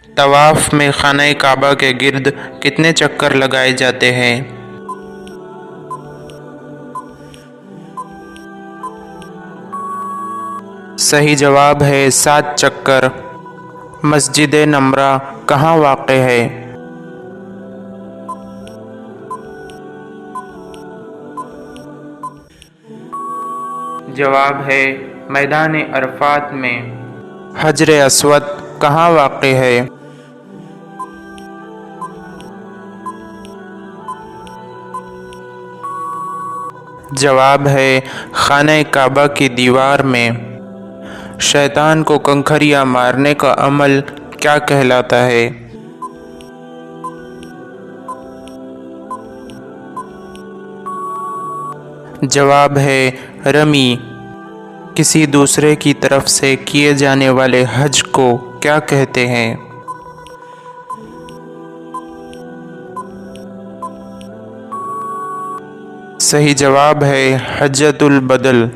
طواف میں خانہ کعبہ کے گرد کتنے چکر لگائے جاتے ہیں؟ صحیح جواب ہے 7 چکر۔ مسجد نمرہ کہاں واقع ہے؟ جواب ہے میدان عرفات میں۔ حجر اسود کہاں واقع ہے؟ جواب ہے خانہ کعبہ کی دیوار میں۔ شیطان کو کنکھریاں مارنے کا عمل کیا کہلاتا ہے؟ جواب ہے رمی۔ کسی دوسرے کی طرف سے کیے جانے والے حج کو کیا کہتے ہیں؟ صحیح جواب ہے حجۃ البدل۔